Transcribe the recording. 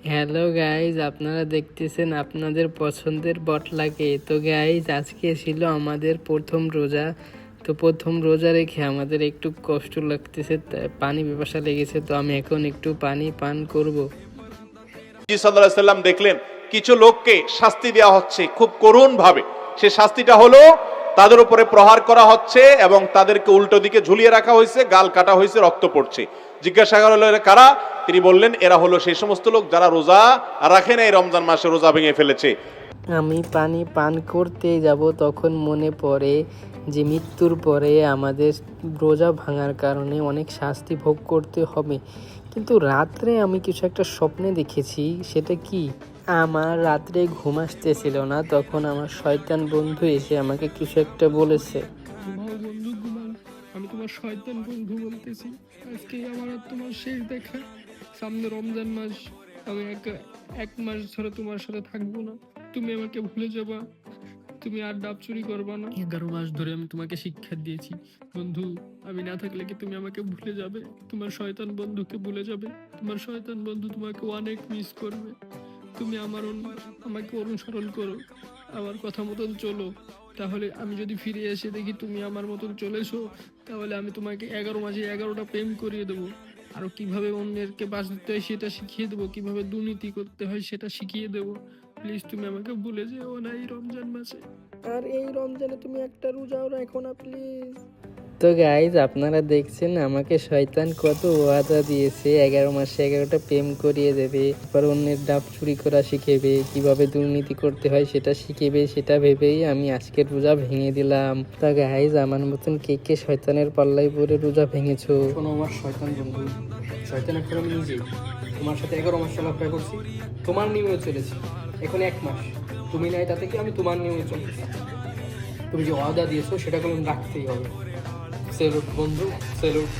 Hello guys, আপনারা দেখতেছেন আপনাদের পছন্দের বটলাকে। তো গাইজ, আজকে ছিল আমাদের প্রথম রোজা। তো প্রথম রোজা রেখে আমাদের একটু কষ্ট লাগতেছে, পানি পিপাসা লেগেছে। তো আমি এখন একটু পানি পান করব। সাল্লাল্লাহু আলাইহি সাল্লাম দেখলেন কিছু লোককে শাস্তি দেওয়া হচ্ছে খুব করুণ ভাবে। সে শাস্তিটা হলো তাদের উপরে প্রহার করা হচ্ছে এবং তাদেরকে উল্টো দিকে ঝুলিয়ে রাখা হয়েছে, গাল কাটা হয়েছে, রক্ত পড়ছে। জিজ্ঞাসা করা হলো এরা কারা? তিনি বললেন এরা হলো সেই সমস্ত লোক যারা রোজা রাখে না, এই রমজান মাসে রোজা ভেঙে ফেলেছে। আমি পানি পান করতে যাব, তখন মনে পড়ে যে মৃত্যুর পরে আমাদের রোজা ভাঙার কারণে অনেক শাস্তি ভোগ করতে হবে। কিন্তু রাত্রে আমি কিছু একটা স্বপ্নে দেখেছি। সেটা কি? আমার রাত্রে ঘুম আসতেছিল না, তখন আমার শয়তান বন্ধু এসে আমাকে কিছু একটা বলেছে। ঘুমাও বন্ধু ঘুমাও, আমি তোমার শয়তান বন্ধু বলতেছি। আজকে আমার আর তোমার শেষ দেখা। সামনে রমজান মাস, আমি এক মাস ধরে তোমার সাথে থাকবো না। তুমি আমাকে ভুলে যাবা, তুমি আর ডাব চুরি করবা না। 11 মাস ধরে আমি তোমাকে শিক্ষা দিয়েছি বন্ধু, আমি না থাকলে কি তুমি আমাকে ভুলে যাবে? তোমার শয়তান বন্ধুকে ভুলে যাবে? তোমার শয়তান বন্ধু তোমাকে অনেক মিস করবে। তুমি আমাকে অনুসরণ করো, আমার কথা মতন চলো। তাহলে আমি যদি ফিরে এসে দেখি তুমি আমার মতন চলেছো, তাহলে আমি তোমাকে 11 মাসে 11টা প্রেম করিয়ে দেবো। আরো কিভাবে অন্যেরকে বাঁচতে হয় সেটা শিখিয়ে দেবো, কিভাবে দুর্নীতি করতে হয় সেটা শিখিয়ে দেবো। প্লিজ তুমি আমাকে ভুলে যেও না এই রমজান মাসে। আর এই রমজানে তুমি একটা রোজাও রাখো না প্লিজ। তো গাইজ, আপনারা দেখছেন আমাকে শয়তান কত ওয়াদা দিয়েছে, 11 মাসে 11টা প্রেম করিয়ে দেবে, তারপর অন্যের ডাব চুরি করা শিখেবে, কিভাবে দুর্নীতি করতে হয় সেটা শিখেবে। সেটা ভেবেই আমি আজকের রোজা ভেঙে দিলাম। তা গাইজ, আমার মতন কে কে শয়তানের পাল্লায় পরে রোজা ভেঙেছো? শোনো আমার শয়তান বন্ধু, শয়তান এখন আমি নিজেই। তোমার সাথে 11 মাস চলাফেরা করছি, তোমার নিয়মে চলেছি। এখন 1 মাস তুমি নাই, তাতে কি আমি তোমার নিয়মে চলতেছি। তুমি যে ওয়াদা দিয়েছো সেটা কোনো রাখতেই হবে। সেলুট বন্ধু, সেলুট।